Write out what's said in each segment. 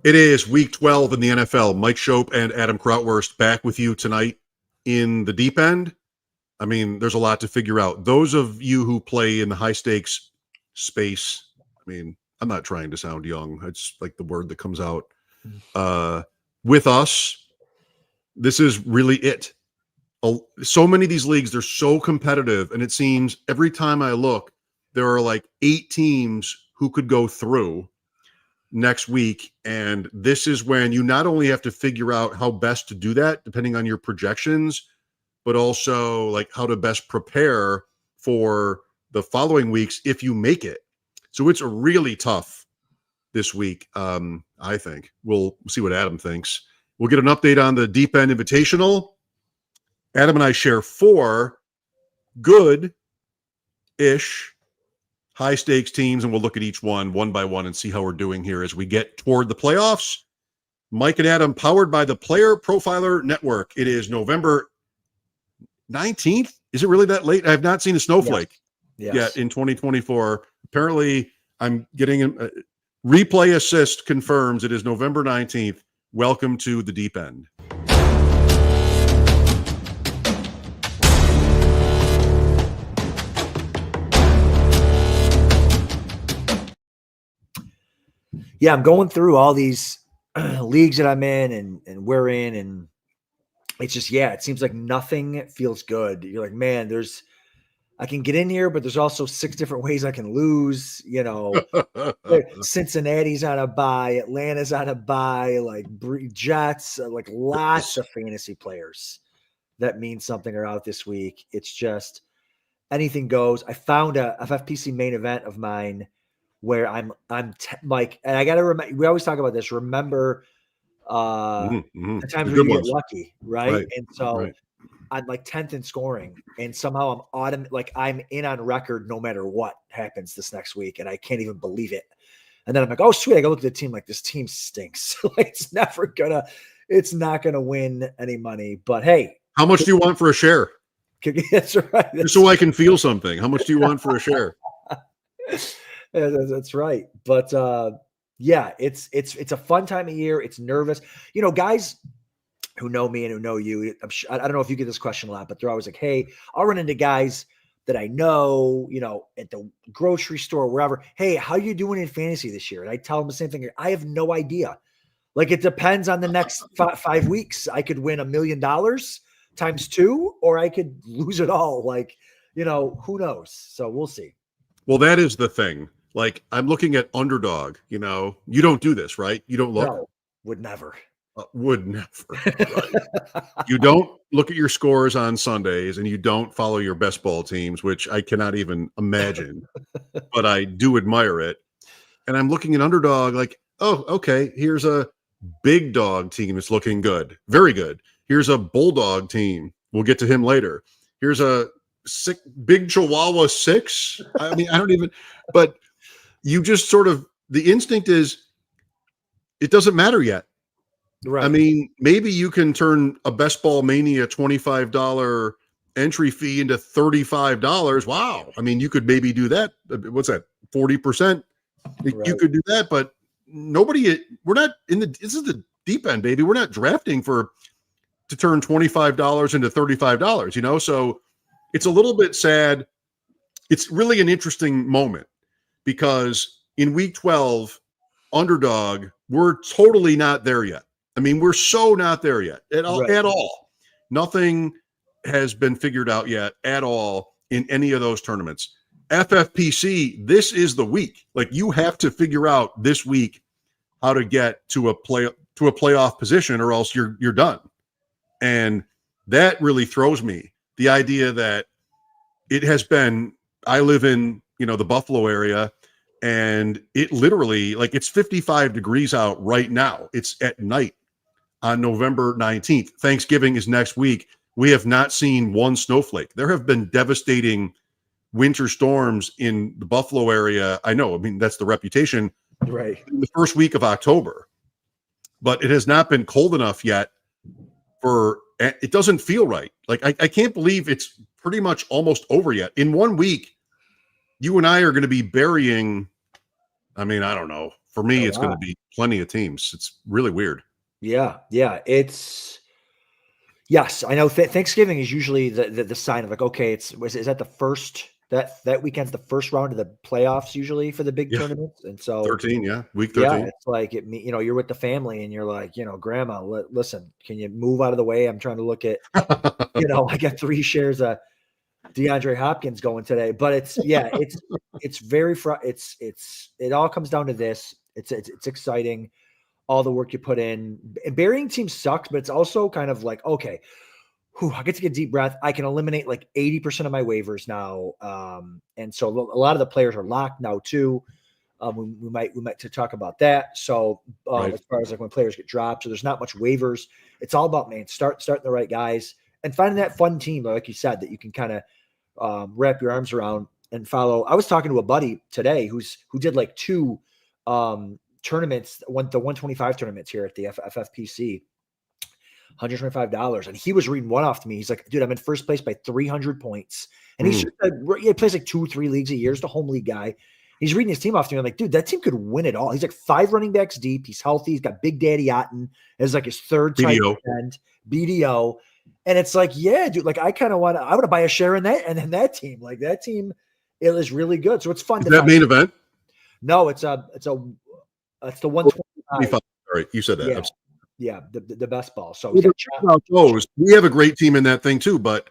It is week 12 in the NFL. Mike Schopp and Adam Krautwurst back with you tonight in the deep end. I mean, there's a lot to figure out. Those of you who play in the high stakes space, I mean, I'm not trying to sound young. It's like the word that comes out. With us, this is really it. So many of these leagues, they're so competitive, and it seems every time I look, there are like 8 teams who could go through next week. And this is when you not only have to figure out how best to do that, depending on your projections, but also like how to best prepare for the following weeks if you make it. So it's really tough this week. I think we'll see what Adam thinks. We'll get an update on the Deep End Invitational. Adam and I share 4 good-ish high-stakes teams, and we'll look at each one by one and see how we're doing here as we get toward the playoffs. Mike and Adam, powered by the Player Profiler Network. It is November 19th. Is it really that late? I have not seen a snowflake yet in 2024. Apparently, I'm getting a replay assist confirms it is November 19th. Welcome to the Deep End. Yeah, I'm going through all these leagues that I'm in and we're in, and it's just, it seems like nothing feels good. You're like, man, I can get in here, but there's also 6 different ways I can lose. You know, Cincinnati's on a bye, Atlanta's on a bye, like Jets, like lots of fantasy players that mean something are out this week. It's just anything goes. I found a FFPC main event of mine where I'm like, and I got to remember, we always talk about this. Remember the times where you get lucky, right? And so I'm like 10th in scoring, and somehow I'm in on record no matter what happens this next week, and I can't even believe it. And then I'm like, oh sweet, I go look at the team, like this team stinks. Like, it's not gonna win any money. But hey, how much do you want for a share? That's right. Just so I can feel something. How much do you want for a share? That's right. But it's a fun time of year. It's nervous. You know, guys who know me and who know you, I don't know if you get this question a lot, but they're always like, hey, I'll run into guys that I know, you know, at the grocery store, wherever. Hey, how you doing in fantasy this year? And I tell them the same thing. I have no idea. Like, it depends on the next 5 weeks. I could win $1 million times 2, or I could lose it all. Like, you know, who knows? So we'll see. Well, that is the thing. Like, I'm looking at Underdog. You know, you don't do this, right? You don't look. No, would never. Would never. Right? You don't look at your scores on Sundays, and you don't follow your best ball teams, which I cannot even imagine, but I do admire it. And I'm looking at Underdog like, oh, okay, here's a big dog team that's looking good. Very good. Here's a bulldog team. We'll get to him later. Here's a big Chihuahua 6. I mean, I don't even, but you just sort of, the instinct is it doesn't matter yet. Right. I mean, maybe you can turn a Best Ball Mania $25 entry fee into $35. Wow. I mean, you could maybe do that. What's that? 40%. Right. You could do that, but we're not this is the deep end, baby. We're not drafting to turn $25 into $35, you know? So it's a little bit sad. It's really an interesting moment because in week 12, Underdog, we're totally not there yet. I mean, we're so not there yet at all. Nothing has been figured out yet at all in any of those tournaments. FFPC, this is the week. Like, you have to figure out this week how to get to a playoff position, or else you're done. And that really throws me. The idea that it has been, I live in, you know, the Buffalo area, and it literally, like, it's 55 degrees out right now. It's at night on November 19th. Thanksgiving is next week. We have not seen one snowflake. There have been devastating winter storms in the Buffalo area. I know, I mean, that's the reputation. Right. In the first week of October. But it has not been cold enough yet it doesn't feel right. Like, I can't believe it's pretty much almost over yet. In 1 week, you and I are going to be burying, I mean, I don't know, For me, A it's going to lot. be plenty of teams. It's really weird. Yeah. Yes, I know Thanksgiving is usually the sign of like, okay, is that the first that weekend's the first round of the playoffs usually for the big Yeah. tournaments. And so 13, yeah. Week yeah, 13. it's like you're with the family and you're like, grandma, listen, can you move out of the way? I'm trying to look at, I got 3 shares of DeAndre Hopkins going today, but it's very it all comes down to this. It's exciting, all the work you put in. Burying teams sucks, but it's also kind of like, okay, I get to get a deep breath. I can eliminate like 80% of my waivers now. And so a lot of the players are locked now too. We might to talk about that. So Right. as far as like when players get dropped, so there's not much waivers. It's all about starting the right guys and finding that fun team, like you said, that you can kind of wrap your arms around and follow. I was talking to a buddy today who did like 2 tournaments, the 125 tournaments here at the FFPC. $125, and he was reading one off to me. He's like, dude, I'm in first place by 300 points, and he plays like 2-3 leagues a year. He's the home league guy. He's reading his team off to me. I'm like, dude, that team could win it all. He's like 5 running backs deep. He's healthy. He's got Big Daddy Otten as like his third tight end, BDO. And it's like, yeah, dude, like I want to buy a share in that. And then that team, it is really good. So it's fun. Is that main event? No, it's the 125. All right. You said that. Yeah, the best ball. So we have a great team in that thing too, but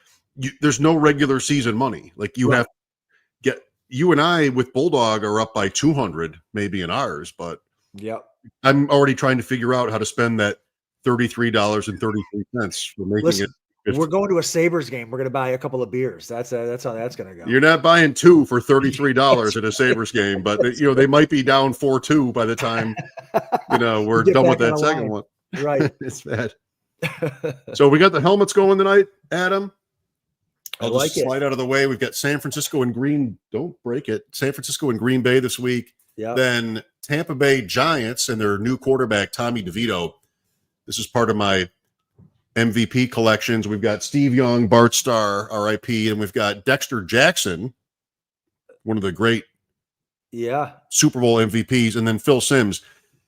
there's no regular season money. Like have you and I with Bulldog are up by 200 maybe in ours, but I'm already trying to figure out how to spend that $33.33 for making it. We're going to a Sabres game. We're going to buy a couple of beers. That's how that's going to go. You're not buying 2 for $33 at a Sabres game, but they might be down 4-2 by the time we're done with that second one. Right. It's bad. So we got the helmets going tonight, Adam. I'll just slide out of the way. We've got San Francisco and don't break it. San Francisco and Green Bay this week. Yeah. Then Tampa Bay Giants and their new quarterback, Tommy DeVito. This is part of my MVP collections. We've got Steve Young, Bart Starr, RIP, and we've got Dexter Jackson, one of the great Super Bowl MVPs, and then Phil Simms.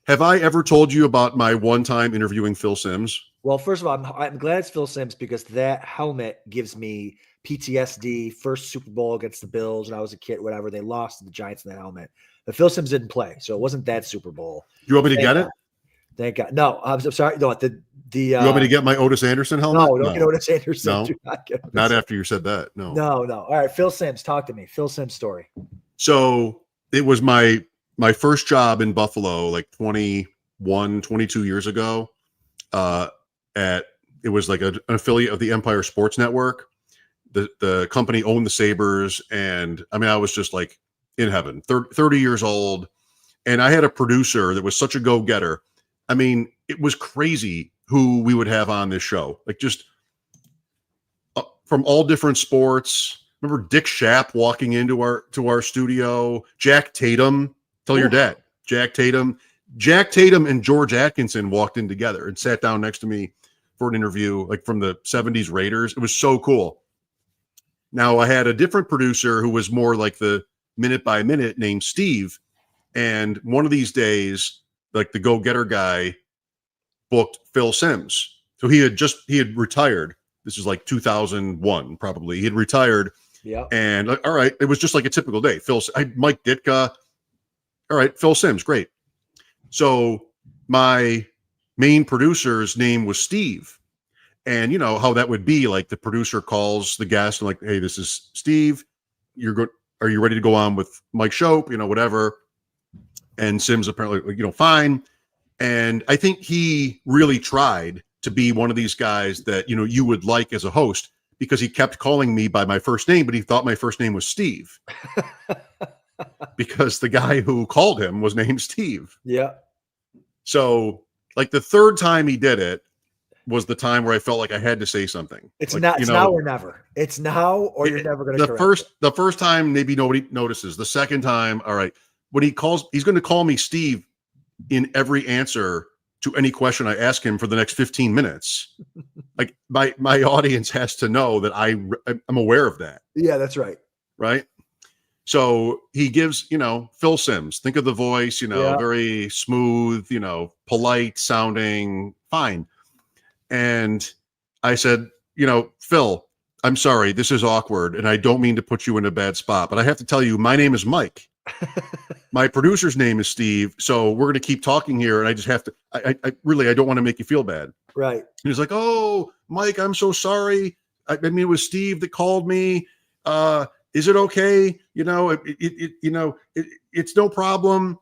Have I ever told you about my one-time interviewing Phil Simms? Well, first of all, I'm glad it's Phil Simms because that helmet gives me PTSD. First Super Bowl against the Bills, and I was a kid, whatever. They lost to the Giants in that helmet. But Phil Simms didn't play, so it wasn't that Super Bowl. Do you want me to get it? Thank God. No, I'm sorry. No, you want me to get my Otis Anderson helmet? No, don't get Otis Anderson. No, not after you said that. No. All right, Phil Simms, talk to me. Phil Simms story. So it was my first job in Buffalo, like 22 years ago. It was like an affiliate of the Empire Sports Network. The company owned the Sabres, and I mean, I was just like in heaven. 30 years old, and I had a producer that was such a go-getter. I mean, it was crazy who we would have on this show, like just from all different sports. Remember Dick Schaap walking into our studio? Jack Tatum. Tell your dad. Jack Tatum and George Atkinson walked in together and sat down next to me for an interview, like from the 70s Raiders. It was so cool. Now I had a different producer who was more like the minute by minute named Steve. And one of these days, like the go-getter guy booked Phil Simms. So he had retired. This is like 2001, probably. He had retired. Yeah. And all right, it was just like a typical day. Mike Ditka. All right, Phil Simms, great. So my main producer's name was Steve. And you know how that would be, like the producer calls the guest and like, hey, this is Steve. Are you ready to go on with Mike Shope? Whatever. And Simms apparently, fine. And I think he really tried to be one of these guys that, you would like as a host, because he kept calling me by my first name, but he thought my first name was Steve. Because the guy who called him was named Steve. Yeah. So like the third time he did it was the time where I felt like I had to say something. It's now or never. It's now or you're never going to correct the first time, maybe nobody notices. The second time, all right. When he's going to call me Steve in every answer to any question I ask him for the next 15 minutes. Like my audience has to know that I'm aware of that. Yeah, that's right. Right. So he gives, Phil Simms. Think of the voice, Yeah. very smooth, polite sounding, fine. And I said, Phil, I'm sorry, this is awkward, and I don't mean to put you in a bad spot, but I have to tell you, my name is Mike. My producer's name is Steve, so we're going to keep talking here, and I just have to. I really, I don't want to make you feel bad. Right. He was like, "Oh, Mike, I'm so sorry. I mean, it was Steve that called me. Is it okay? It's no problem.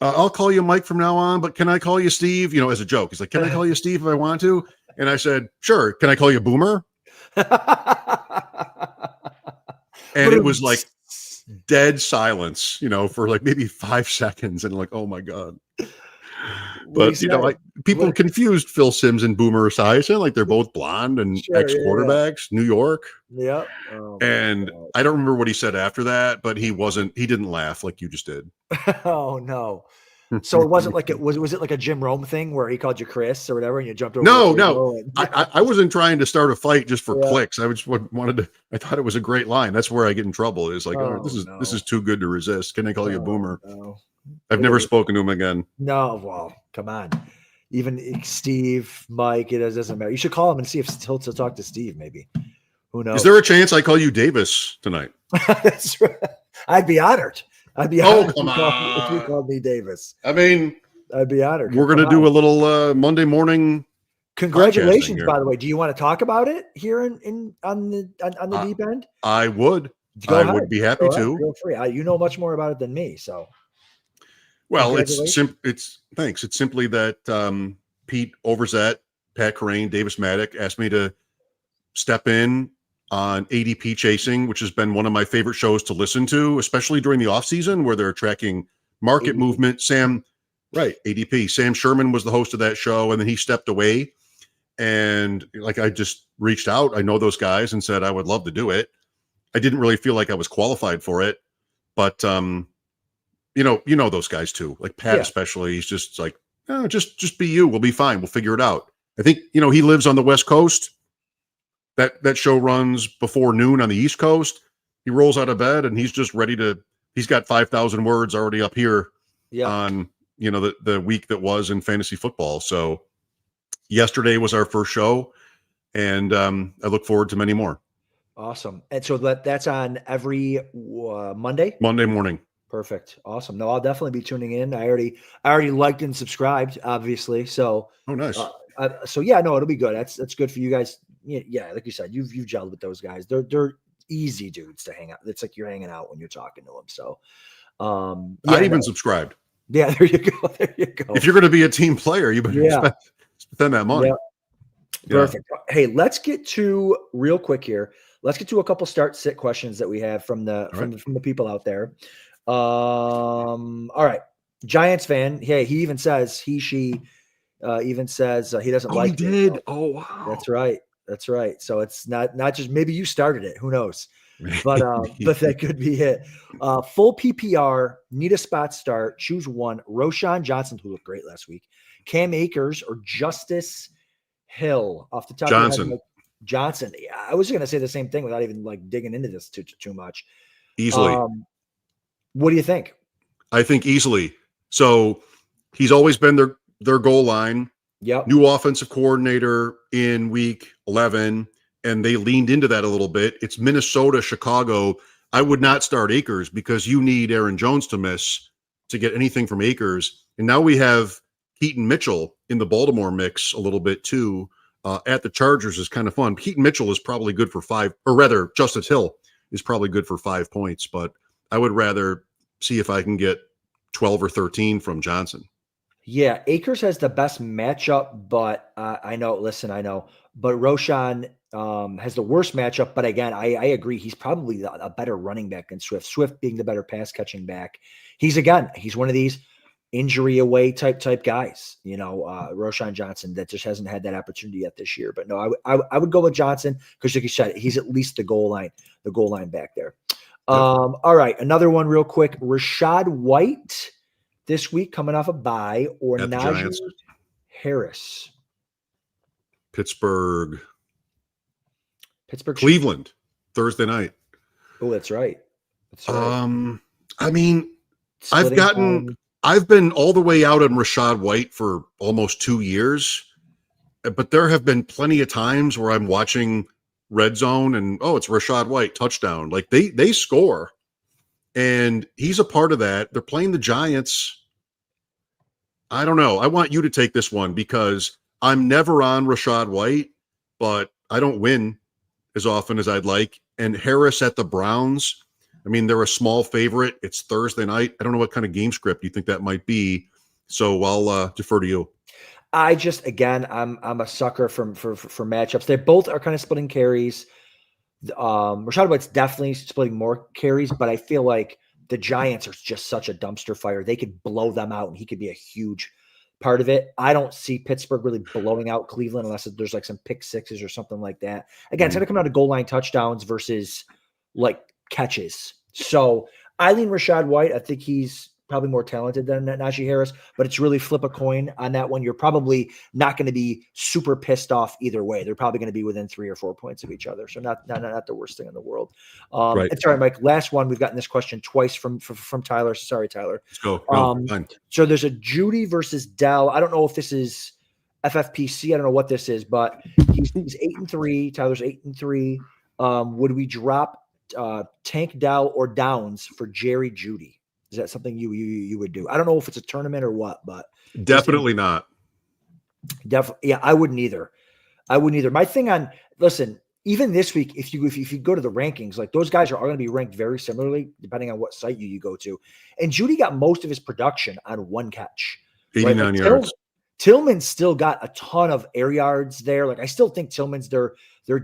I'll call you Mike from now on, but can I call you Steve? As a joke. He's like, can I call you Steve if I want to? And I said, sure. Can I call you Boomer? And it was like dead silence, for like maybe 5 seconds. And like, oh my God. But, people confused Phil Simms and Boomer Esiason. Like they're both blonde and ex-quarterbacks, New York. Yep. Oh, and I don't remember what he said after that, but he didn't laugh like you just did. Oh, no. So it wasn't like was it like a Jim Rome thing where he called you Chris or whatever and you jumped over? No. I wasn't trying to start a fight just for clicks. I just wanted to. I thought it was a great line. That's where I get in trouble. Is like, this is too good to resist. Can I call you Boomer? No. I've never spoken to him again. No, well, come on. Even Steve, Mike, it doesn't matter. You should call him and see if he'll talk to Steve. Maybe. Who knows? Is there a chance I call you Davis tonight? That's right. I'd be honored. I'd be honored if you called me Davis. I mean, I'd be honored. We're going to do a little Monday morning. Congratulations, by the way. Do you want to talk about it here on the deep end? I would. I would be happy to. Feel free. You know much more about it than me, so. Well, it's thanks. It's simply that Pete Overzet, Pat Corain, Davis Maddock asked me to step in on ADP chasing, which has been one of my favorite shows to listen to, especially during the off season where they're tracking market movement. ADP. Sam Sherman was the host of that show, and then he stepped away. And like, I just reached out. I know those guys and said I would love to do it. I didn't really feel like I was qualified for it, but you know those guys too. Like Pat, especially, he's just like, just be you. We'll be fine. We'll figure it out. I think he lives on the West Coast. That show runs before noon on the East Coast. He rolls out of bed and he's just ready to. He's got 5,000 words already up here on the week that was in fantasy football. So yesterday was our first show, and I look forward to many more. Awesome. And so that's on every Monday morning. Perfect. Awesome. No, I'll definitely be tuning in. I already liked and subscribed, obviously. So nice. It'll be good. That's good for you guys. Yeah, like you said, you've gelled with those guys. They're easy dudes to hang out. It's like you're hanging out when you're talking to them. So I even subscribed. Yeah, there you go. There you go. If you're going to be a team player, you better spend that money. Yeah. Perfect. Hey, let's get to real quick here. Let's get to a couple start sit questions that we have from the people out there. All right. Giants fan. Hey, he even says she even says he doesn't like. He did. Oh wow. That's right. That's right. So it's not just maybe you started it. Who knows? But that could be it. Full PPR, need a spot start. Choose one. Roshan Johnson, who looked great last week. Cam Akers or Justice Hill off the top of your head. Johnson. Yeah, I was going to say the same thing without even like digging into this too much. Easily. What do you think? I think easily. So he's always been their goal line. Yep. New offensive coordinator in week 11, and they leaned into that a little bit. It's Minnesota, Chicago. I would not start Akers because you need Aaron Jones to miss to get anything from Akers. And now we have Keaton Mitchell in the Baltimore mix a little bit too. At the Chargers is kind of fun. Keaton Mitchell is probably good for 5, or rather, Justice Hill is probably good for 5 points, but I would rather see if I can get 12 or 13 from Johnson. Yeah, Akers has the best matchup, but I know, but Roshan has the worst matchup. But again, I agree. He's probably a better running back than Swift. Swift being the better pass catching back. He's one of these injury away type guys, Roshan Johnson that just hasn't had that opportunity yet this year. But no, I would go with Johnson because like you said, he's at least the goal line back there. All right. Another one real quick. Rashad White this week coming off a bye or Najee Harris. Pittsburgh, Cleveland, Thursday night. Oh, that's right. That's right. I mean, Splitting I've been all the way out on Rachaad White for almost 2 years, but there have been plenty of times where I'm watching Red Zone and it's Rachaad White touchdown. Like they score, and he's a part of that. They're playing the Giants. I don't know. I want you to take this one because I'm never on Rachaad White, but I don't win as often as I'd like. And Harris at the Browns, I mean, they're a small favorite. It's Thursday night. I don't know what kind of game script you think that might be. So I'll defer to you. I just, again, I'm a sucker for matchups. They both are kind of splitting carries. Rachaad White's definitely splitting more carries, but I feel like the Giants are just such a dumpster fire. They could blow them out, and he could be a huge part of it. I don't see Pittsburgh really blowing out Cleveland unless there's like some pick sixes or something like that. Again, it's going to come out of goal line touchdowns versus like catches. So I lean Rachaad White. I think he's probably more talented than Najee Harris, but it's really flip a coin on that one. You're probably not going to be super pissed off either way. They're probably going to be within 3 or 4 points of each other. So not the worst thing in the world. Right. And sorry, Mike, last one. We've gotten this question twice from Tyler. Sorry, Tyler. Let's go. So there's a Judy versus Dell. I don't know if this is FFPC. I don't know what this is, but he's 8-3. Tyler's 8-3. Would we drop Tank Dell or Downs for Jerry Judy? Is that something you would do? I don't know if it's a tournament or what, but definitely not. Definitely, yeah, I wouldn't either. My thing on even this week, if you go to the rankings, like those guys are all going to be ranked very similarly depending on what site you go to. And Judy got most of his production on one catch, 89 yards. Tillman's still got a ton of air yards there. Like I still think Tillman's their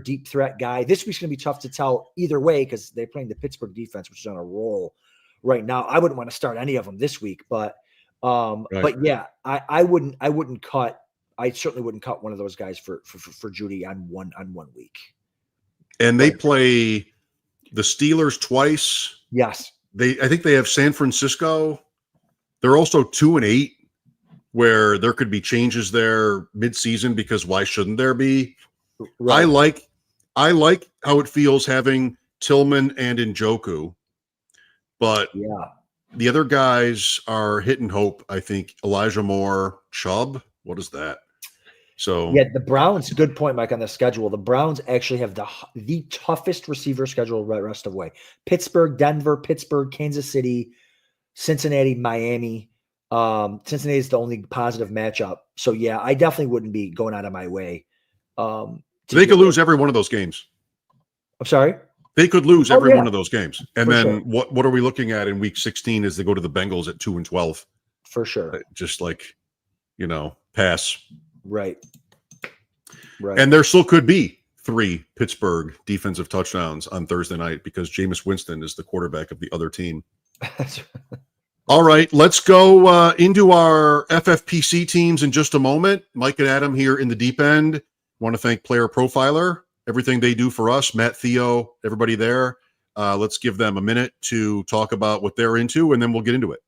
deep threat guy. This week's going to be tough to tell either way because they're playing the Pittsburgh defense, which is on a roll right now. I wouldn't want to start any of them this week, but yeah, I wouldn't cut. I certainly wouldn't cut one of those guys for Judy on one week. And they play the Steelers twice. Yes, I think they have San Francisco. They're also 2-8, where there could be changes there midseason because why shouldn't there be? Right. I like how it feels having Tillman and Njoku. But yeah, the other guys are hitting hope. I think Elijah Moore, Chubb. What is that? So yeah, the Browns. Good point, Mike. On the schedule, the Browns actually have the toughest receiver schedule the rest of the way. Pittsburgh, Denver, Kansas City, Cincinnati, Miami. Cincinnati is the only positive matchup. So yeah, I definitely wouldn't be going out of my way. They could lose every one of those games. I'm sorry. They could lose every one of those games. And For then sure. what are we looking at in week 16 as they go to the Bengals at 2-12? For sure. Just like, pass. Right. And there still could be 3 Pittsburgh defensive touchdowns on Thursday night because Jameis Winston is the quarterback of the other team. All right, let's go into our FFPC teams in just a moment. Mike and Adam here in the deep end. Want to thank Player Profiler. Everything they do for us, Matt, Theo, everybody there. Let's give them a minute to talk about what they're into, and then we'll get into it.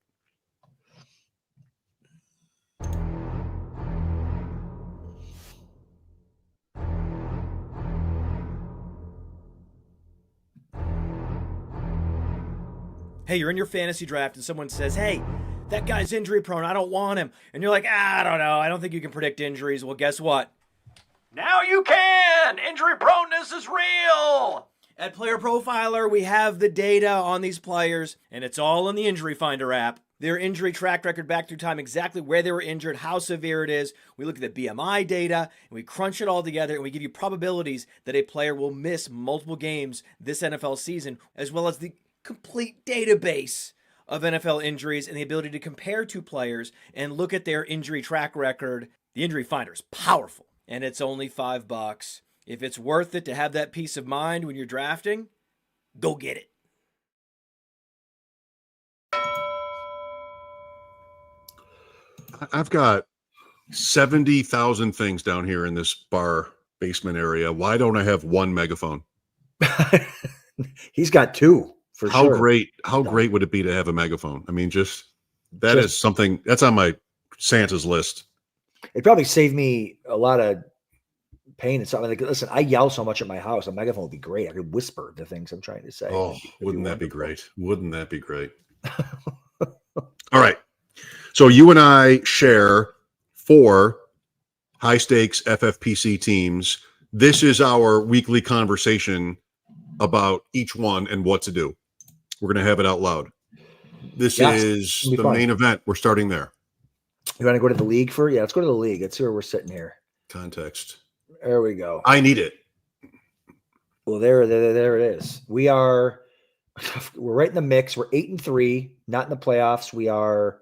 Hey, you're in your fantasy draft and someone says, hey, that guy's injury prone. I don't want him. And you're like, I don't know. I don't think you can predict injuries. Well, guess what? Now you can! Injury proneness is real! At Player Profiler, we have the data on these players, and it's all in the Injury Finder app. Their injury track record back through time, exactly where they were injured, how severe it is. We look at the BMI data, and we crunch it all together, and we give you probabilities that a player will miss multiple games this NFL season, as well as the complete database of NFL injuries and the ability to compare two players and look at their injury track record. The Injury Finder is powerful. And it's only $5. If it's worth it to have that peace of mind when you're drafting, go get it. I've got 70,000 things down here in this bar basement area. Why don't I have one megaphone? He's got 2 for sure. How great would it be to have a megaphone? I mean, is something that's on my Santa's list. It probably saved me a lot of pain and something. Like, listen, I yell so much at my house. A megaphone would be great. I could whisper the things I'm trying to say. Oh, wouldn't that be great? Wouldn't that be great? All right. So you and I share 4 high stakes FFPC teams. This is our weekly conversation about each one and what to do. We're going to have it out loud. This is the main event. We're starting there. You want to go to the league for? Yeah, let's go to the league. Let's see where we're sitting here. Context. There we go. I need it. Well, there it is. We're right in the mix. We're 8-3, not in the playoffs. We are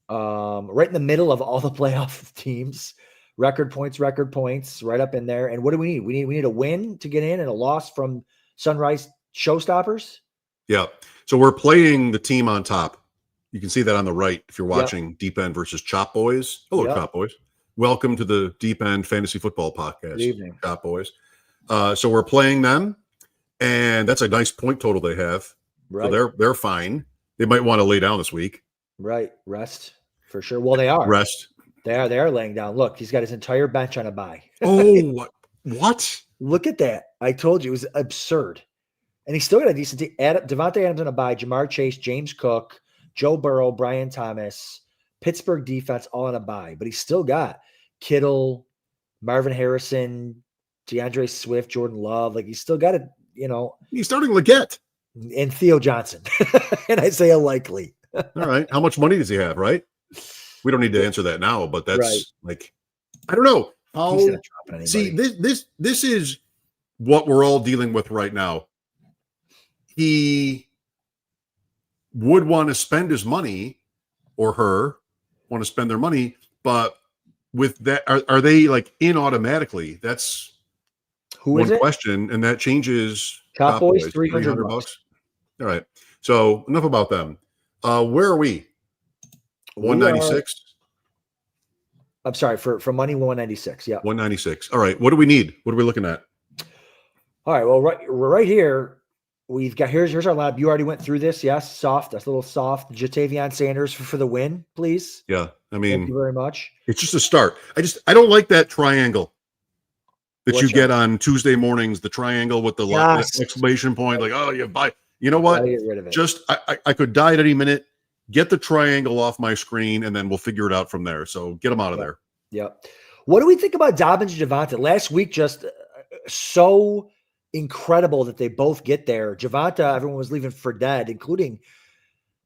right in the middle of all the playoff teams. Record points, right up in there. And what do we need? We need a win to get in and a loss from Sunrise Showstoppers. Yeah. So we're playing the team on top. You can see that on the right if you're watching Deep End versus Chop Boys. Hello, Chop Boys. Welcome to the Deep End Fantasy Football Podcast. Good evening, Chop Boys. So we're playing them, and that's a nice point total they have. Right. So they're fine. They might want to lay down this week. Right. Rest for sure. Well, they are. Rest. They are laying down. Look, he's got his entire bench on a bye. Oh, what? Look at that. I told you it was absurd. And he's still got a decent team. Devontae Adams on a bye, Jamar Chase, James Cook, Joe Burrow, Brian Thomas, Pittsburgh defense all on a bye. But he's still got Kittle, Marvin Harrison, DeAndre Swift, Jordan Love. Like he's still got it, He's starting Leggett. And Theo Johnson. And Isaiah Likely. All right. How much money does he have, right? We don't need to answer that now, but that's like, I don't know. See, this is what we're all dealing with right now. He would want to spend his money, or her want to spend their money, but with that, are they like in automatically? That's one question, and that changes. Top Boys, $300. All right. So enough about them. Where are we? 196. I'm sorry, for money, 196. Yeah. 196. All right. What do we need? What are we looking at? All right. Well, we're right here. We've got here's our lineup. You already went through this. Yes. Soft. That's a little soft. Jatavion Sanders for the win, please. Yeah. I mean, thank you very much. It's just a start. I don't like that triangle that you get on Tuesday mornings, the triangle with the exclamation point, like, oh, you know what? Get rid of it. Just I could die at any minute. Get the triangle off my screen, and then we'll figure it out from there. So get them out of there. Yep. What do we think about Dobbins and Javonte? Last week, just so incredible that they both get there. Javonte, everyone was leaving for dead, including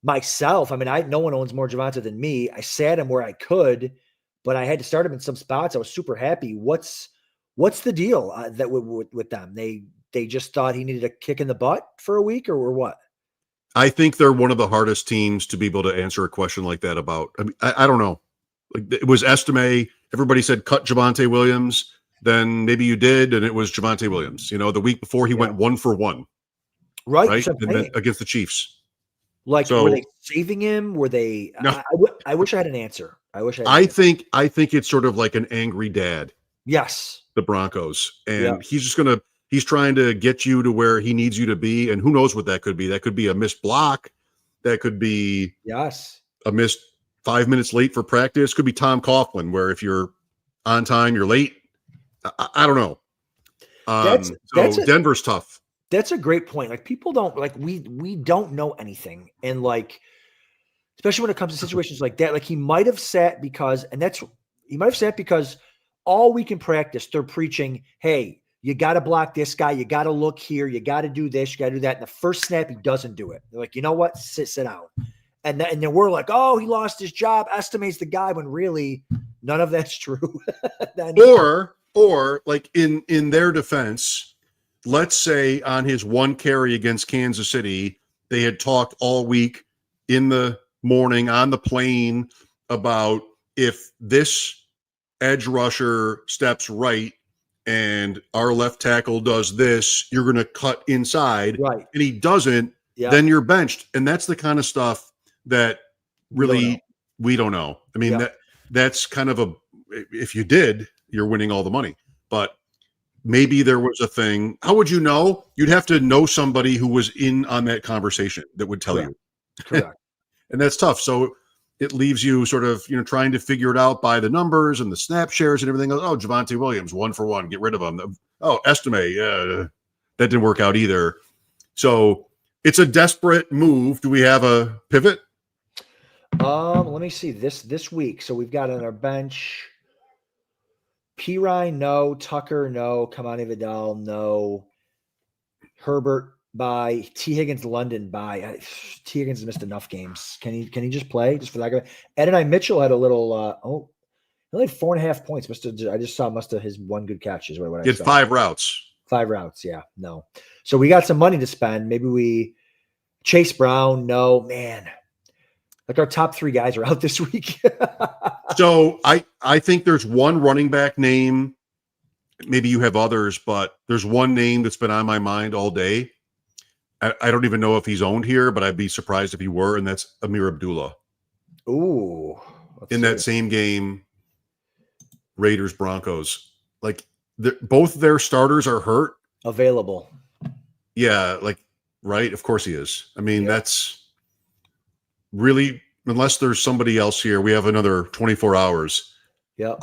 myself. I mean, no one owns more Javonte than me. I sat him where I could, but I had to start him in some spots. I was super happy. What's the deal that with them? They just thought he needed a kick in the butt for a week, or what? I think they're one of the hardest teams to be able to answer a question like that about. I mean, I don't know. Like, it was Estime. Everybody said cut Javonte Williams. Then maybe you did, and it was Javonte Williams. The week before he went 1 for 1. Right? And then against the Chiefs. Like, were they saving him? Were they? No. I wish I had an answer. I think it's sort of like an angry dad. Yes. The Broncos. And he's trying to get you to where he needs you to be. And who knows what that could be? That could be a missed block. That could be a missed 5 minutes late for practice. Could be Tom Coughlin, where if you're on time, you're late. I don't know. Denver's tough. That's a great point. Like, people don't we don't know anything. And especially when it comes to situations like that, he might have sat because all week in practice, they're preaching, hey, you got to block this guy. You got to look here. You got to do this. You got to do that. And the first snap, he doesn't do it. They're like, you know what? Sit down. And then we're like, oh, he lost his job. Estimates the guy, when really none of that's true. Or like in their defense, let's say on his one carry against Kansas City, they had talked all week in the morning on the plane about if this edge rusher steps right and our left tackle does this, you're going to cut inside. Right. And he doesn't, then you're benched. And that's the kind of stuff that really we don't know. I mean, that's kind of if you did, you're winning all the money. But maybe there was a thing. How would you know? You'd have to know somebody who was in on that conversation that would tell you. Correct. And that's tough. So it leaves you sort of, trying to figure it out by the numbers and the snap shares and everything else. Oh, Javonte Williams, 1-for-1, get rid of him. Oh, Estime, that didn't work out either. So it's a desperate move. Do we have a pivot? Let me see this week. So we've got on our bench Pirine, no. Tucker, no. Kamani Vidal, no. Herbert, bye. T. Higgins, London, bye. T. Higgins has missed enough games. Can he just play just for that guy? Edeni Mitchell had a little. He only had 4.5 points. I just saw his one good catch is what I Did saw. 5 routes. 5 routes, yeah, no. So we got some money to spend. Maybe we Chase Brown, no, man. Like our top 3 guys are out this week. So I think there's one running back name. Maybe you have others, but there's one name that's been on my mind all day. I don't even know if he's owned here, but I'd be surprised if he were, and that's Amir Abdullah. Ooh. In that same game, Raiders, Broncos. Like, both their starters are hurt. Available. Yeah, right? Of course he is. I mean, that's really, unless there's somebody else here, we have another 24 hours. Yeah.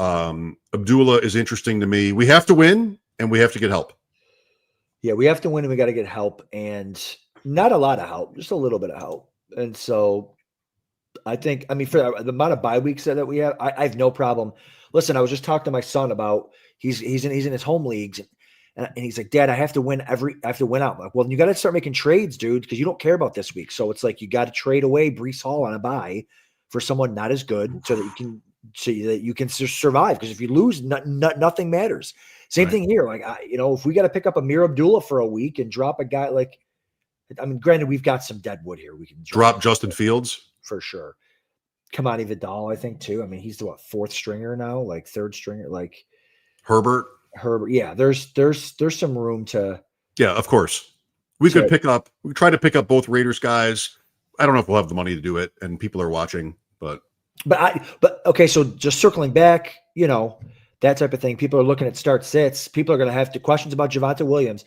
Abdullah is interesting to me. We have to win, and we have to get help. Yeah, we have to win, and we got to get help, and not a lot of help, just a little bit of help. And so I think, for the amount of bye weeks that we have, I have no problem. Listen, I was just talking to my son about he's in his home leagues, and he's like, Dad, I have to win out. I'm like, well, then you got to start making trades, dude, because you don't care about this week. So it's like you got to trade away Breece Hall on a bye for someone not as good, so that you can survive. Because if you lose, nothing matters. Same thing here. Like, if we got to pick up Amir Abdullah for a week and drop a guy granted, we've got some dead wood here. We can drop Justin Fields for sure. Kamani Vidal, I think too. He's the 4th stringer now, like 3rd stringer, like Herbert. Yeah, there's some room to. Yeah, of course. We try to pick up both Raiders guys. I don't know if we'll have the money to do it, and people are watching, but okay. So just circling back, that type of thing. People are looking at start sits. People are going to have questions about Javonte Williams.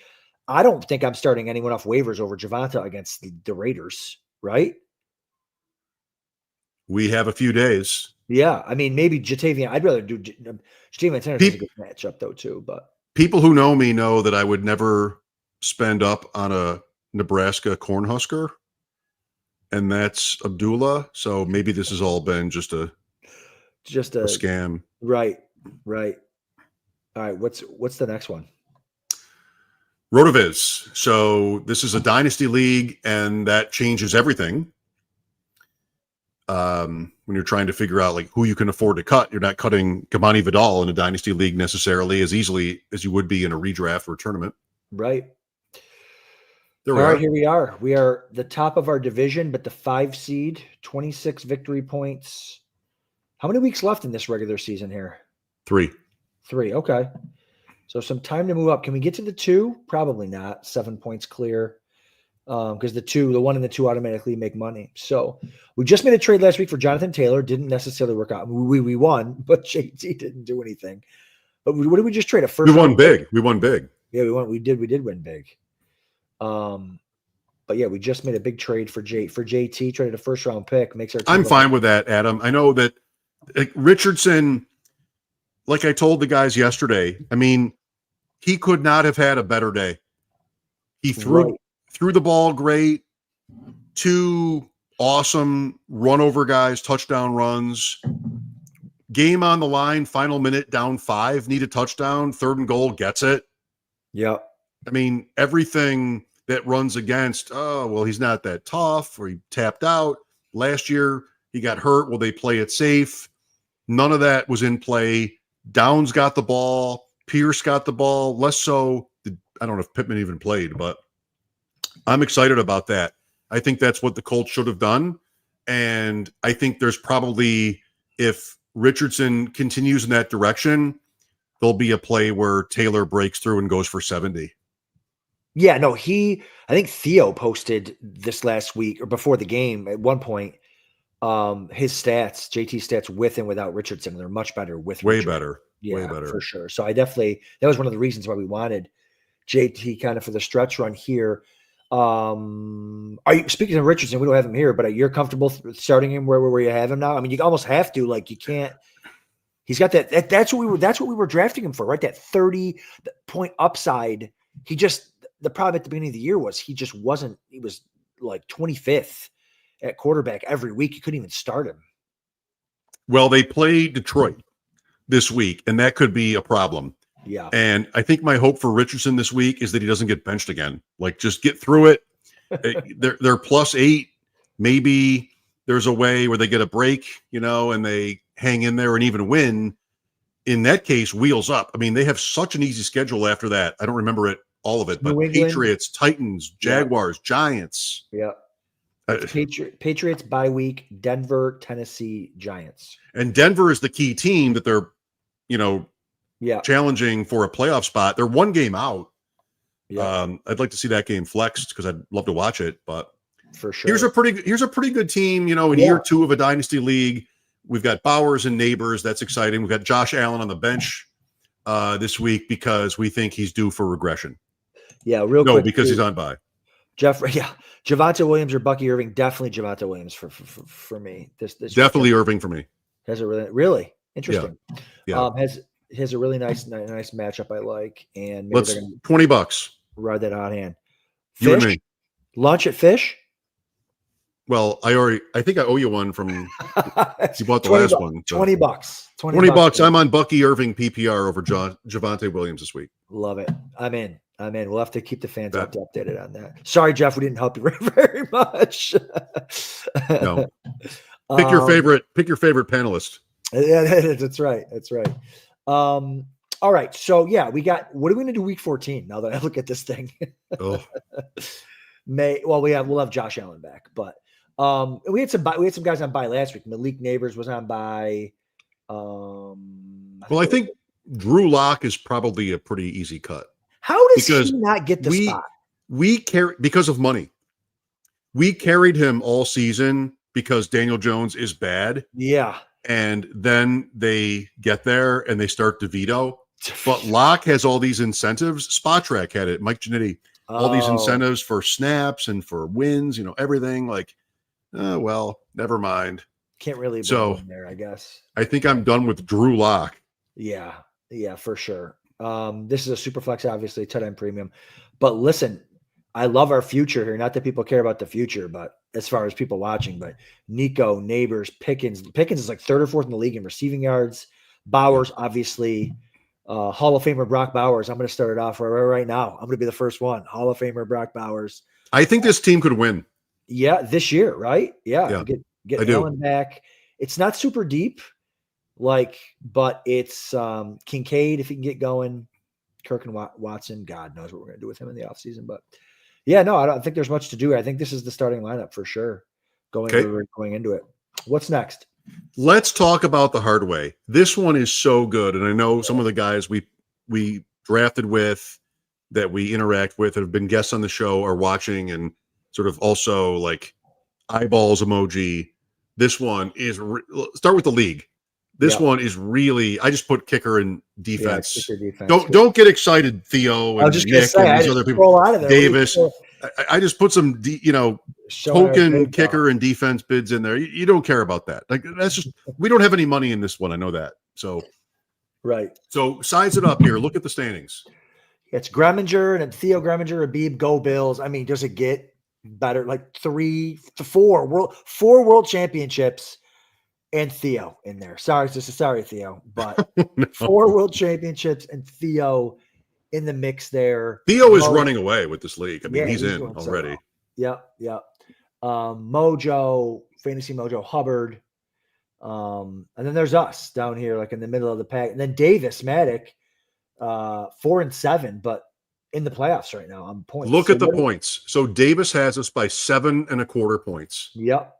I don't think I'm starting anyone off waivers over Javonte against the Raiders, right? We have a few days. Yeah, maybe Jatavian. I'd rather do Jatavian Tennis is a good matchup though too. But people who know me know that I would never spend up on a Nebraska Cornhusker, and that's Abdullah. So maybe this has all been just a scam. Right. All right. What's the next one? Rotoviz. So this is a Dynasty league, and that changes everything. When you're trying to figure out who you can afford to cut, you're not cutting Kamani Vidal in a Dynasty league necessarily as easily as you would be in a redraft or a tournament. Right. All right, here we are. We are the top of our division, but the 5 seed, 26 victory points. How many weeks left in this regular season here? 3. Okay. So some time to move up. Can we get to the 2? Probably not. 7 points clear. Because the 1 and the 2 automatically make money. So we just made a trade last week for Jonathan Taylor. Didn't necessarily work out. We won, but JT didn't do anything. But what did we just trade? We won big. We won big. Yeah, we won. We did win big. But yeah, we just made a big trade for JT. Traded a 1st round pick. Makes our team I'm fine with that, Adam. I know that Richardson, like I told the guys yesterday, he could not have had a better day. He threw the ball great. 2 awesome run over guys, touchdown runs. Game on the line, final minute, down 5, need a touchdown, 3rd and goal, gets it. Yeah. Everything that runs against, he's not that tough, or he tapped out. Last year, he got hurt. Will they play it safe? None of that was in play. Downs got the ball. Pierce got the ball. Less so. I don't know if Pittman even played, but I'm excited about that. I think that's what the Colts should have done. And I think there's probably, if Richardson continues in that direction, there'll be a play where Taylor breaks through and goes for 70. Yeah, no, I think Theo posted this last week or before the game at one point, his stats, JT stats with and without Richardson. They're much better with Way Richardson. better. Yeah, way better. For sure. So that was one of the reasons why we wanted JT kind of for the stretch run here. Are you speaking of Richardson? We don't have him here, but you're comfortable starting him where you have him now? I mean, you almost have to. Like, you can't. He's got that. That's what we were drafting him for, right? That 30-point upside. The problem at the beginning of the year was he just wasn't. He was like 25th at quarterback every week. You couldn't even start him. Well, they play Detroit this week, and that could be a problem. Yeah. And I think my hope for Richardson this week is that he doesn't get benched again. Like, just get through it. They're +8. Maybe there's a way where they get a break, and they hang in there and even win. In that case, wheels up. I mean, they have such an easy schedule after that. I don't remember all of it, but Patriots, Titans, Jaguars, Giants. Yeah. Patriots bye week, Denver, Tennessee, Giants. And Denver is the key team that they're, challenging for a playoff spot. They're one game out. Yeah. I'd like to see that game flexed because I'd love to watch it. But for sure, here's a pretty good team. In year 2 of a dynasty league, we've got Bowers and Neighbors. That's exciting. We've got Josh Allen on the bench this week because we think he's due for regression. Yeah, real quick. No, because he's on bye. Javonte Williams or Bucky Irving. Definitely Javonte Williams for me. This definitely Irving for me. Has a really interesting. Yeah. Has a really nice matchup I like, and maybe let's $20. Ride that hot hand. Fish? You and me. Lunch at Fish. Well, I think I owe you one from you bought the last one. So. $20. $20. I'm on Bucky Irving PPR over Javonte Williams this week. Love it. I'm in. We'll have to keep the fans updated on that. Sorry, Jeff, we didn't help you very much. No. Pick your favorite panelist. Yeah, that's right. All right. So what are we gonna do week 14 now that I look at this thing? Oh. We'll have Josh Allen back, but we had some guys on bye last week. Malik Neighbors was on bye. I think Drew Lock is probably a pretty easy cut. How does he not get the spot? Because of money. We carried him all season because Daniel Jones is bad. Yeah. And then they get there and they start to veto. But Locke has all these incentives. Spot Track had it. Mike Giannitti. All these incentives for snaps and for wins, everything. Like, never mind. Can't really blame him there, I guess. I think I'm done with Drew Lock. Yeah, for sure. This is a SuperFlex, obviously, tight end premium. But listen, I love our future here. Not that people care about the future, but as far as people watching, but Nico, Neighbors, Pickens. Pickens is like 3rd or 4th in the league in receiving yards. Bowers, obviously, Hall of Famer Brock Bowers. I'm going to start it off right now. I'm going to be the first one. Hall of Famer Brock Bowers. I think this team could win. Yeah, this year, right? Yeah. Get Allen back. It's not super deep, but it's Kincaid if he can get going. Kirk and Watson. God knows what we're going to do with him in the offseason, but. Yeah, no, I don't think there's much to do. I think this is the starting lineup for sure going into it. What's next? Let's talk about the hard way. This one is so good. And I know some of the guys we drafted with that we interact with that have been guests on the show are watching and sort of also like eyeballs emoji. This one is start with the league. This one is really. I just put kicker and defense. Yeah, defense. Don't get excited, Theo and Nick and these other people. Davis. I just put some, token kicker and defense bids in there. You don't care about that. Like that's just we don't have any money in this one. I know that. So, right. So size it up here. Look at the standings. It's Greminger and Theo Greminger, Abib, go Bills. I mean, does it get better? Like 3 to 4 world championships. And Theo in there. Sorry, Theo, but 4 world championships and Theo in the mix there. Theo is running away with this league. I mean, he's in already. Yeah. Mojo, Fantasy Mojo, Hubbard. And then there's us down here, like in the middle of the pack. And then Davis, Maddock, 4-7, but in the playoffs right now on points. Look at the points. So Davis has us by 7.25 points. Yep.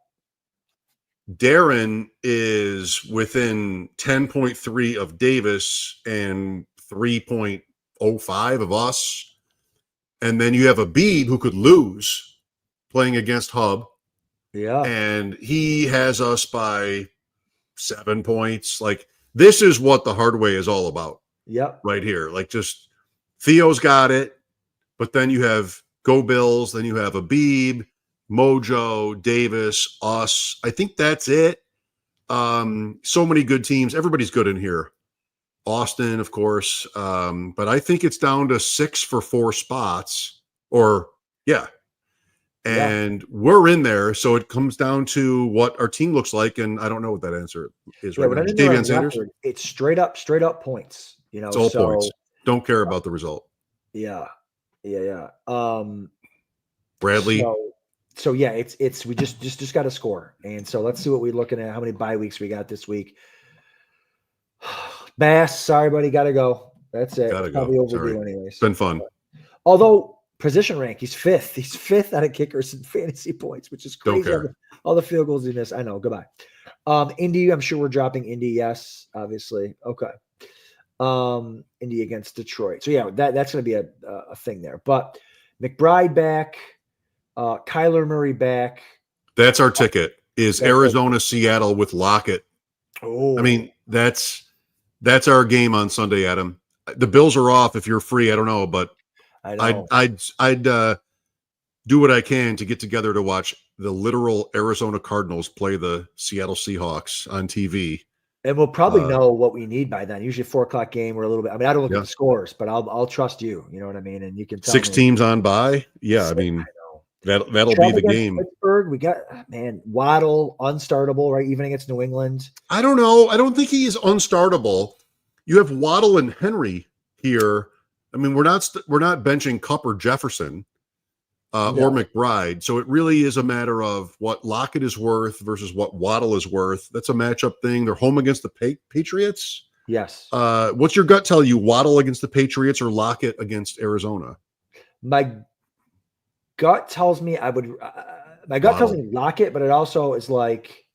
Darren is within 10.3 of Davis and 3.05 of us. And then you have Abib who could lose playing against Hub. Yeah. And he has us by 7 points. Like this is what the hard way is all about. Yep. Right here. Like just Theo's got it. But then you have Go Bills. Then you have Abib, Mojo, Davis, us. I think that's it. So many good teams. Everybody's good in here. Austin, of course. But I think it's down to 6 for 4 spots. And we're in there. So it comes down to what our team looks like. And I don't know what that answer is right now. Davion Sanders? It's straight up points. It's all points. Don't care about the result. Yeah. Bradley. So yeah, it's we just got to score. And so let's see what we're looking at. How many bye weeks we got this week? Bass, sorry, buddy, gotta go. That's it. Gotta Probably go. overdue Sorry. anyways. It's been fun. Although position rank, he's fifth. He's fifth out of kickers in fantasy points, which is crazy. Don't care. All the field goals he missed. I know. Goodbye. Indy, I'm sure we're dropping Indy. Yes, obviously. Okay. Indy against Detroit. So yeah, that's going to be a thing there. But McBride back, Kyler Murray back. That's our ticket. Is Arizona, Seattle with Lockett. Oh, I mean, that's our game on Sunday, Adam. The Bills are off. If you're free, I don't know, but I'd do what I can to get together to watch the literal Arizona Cardinals play the Seattle Seahawks on TV. And we'll probably know what we need by then. Usually 4:00 game. We're a little bit. I mean, I don't look at the scores, but I'll trust you. You know what I mean? And you can tell 6 teams on bye. Yeah, I mean that'll be the game. Pittsburgh, we got Waddle unstartable, right? Even against New England. I don't know. I don't think he is unstartable. You have Waddle and Henry here. I mean, we're not benching Kupp or Jefferson or McBride. So it really is a matter of what Lockett is worth versus what Waddle is worth. That's a matchup thing. They're home against the Patriots. Yes. What's your gut tell you? Waddle against the Patriots or Lockett against Arizona? My gut tells me tells me Lockett, but it also is like,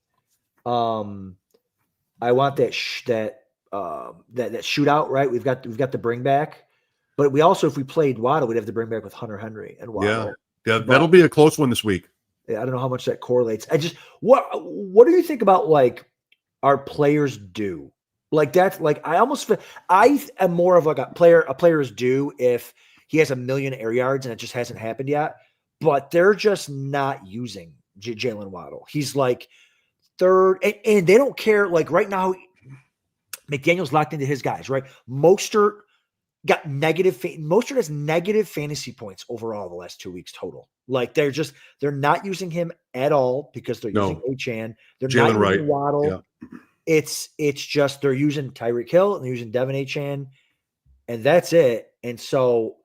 I want that shootout, right? We've got the bring back, but we also, if we played Waddle, we'd have to bring back with Hunter Henry and Waddle. Yeah, that'll be a close one this week. I don't know how much that correlates. What do you think about like our players due? Like that's like I almost feel I am more of like a player's due if he has 1 million air yards and it just hasn't happened yet. But they're just not using Jalen Waddle. He's like third, and they don't care. Like right now, McDaniel's locked into his guys, right? Mostert got Mostert has negative fantasy points overall the last 2 weeks total. Like they're not using him at all because they're using Achane. They're Jalen not using Wright. Waddle. Yeah. It's just they're using Tyreek Hill and they're using Devin Achane, and that's it. And so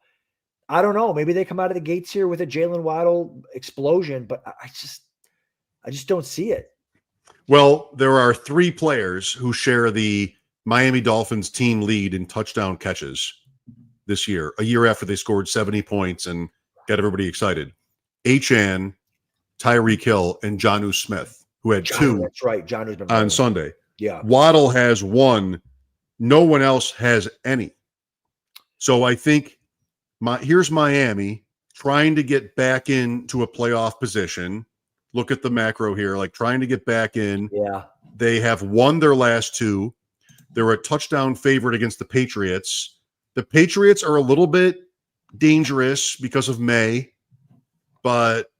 I don't know. Maybe they come out of the gates here with a Jalen Waddle explosion, but I just don't see it. Well, there are 3 players who share the Miami Dolphins team lead in touchdown catches this year, a year after they scored 70 points and got everybody excited. Achane, Tyreek Hill, and Jonnu Smith, who had 2 that's right. Jonnu's been on Sunday. Yeah. Waddle has 1. No one else has any. So I think here's Miami trying to get back into a playoff position. Look at the macro here, like trying to get back in. Yeah. They have won their last 2. They're a touchdown favorite against the Patriots. The Patriots are a little bit dangerous because of May, but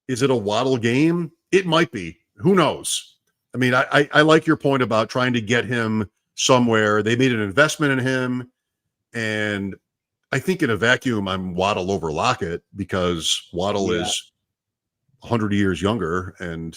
is it a Waddle game? It might be. Who knows? I mean, I like your point about trying to get him somewhere. They made an investment in him, and I think in a vacuum, I'm Waddle over Lockett because Waddle is 100 years younger and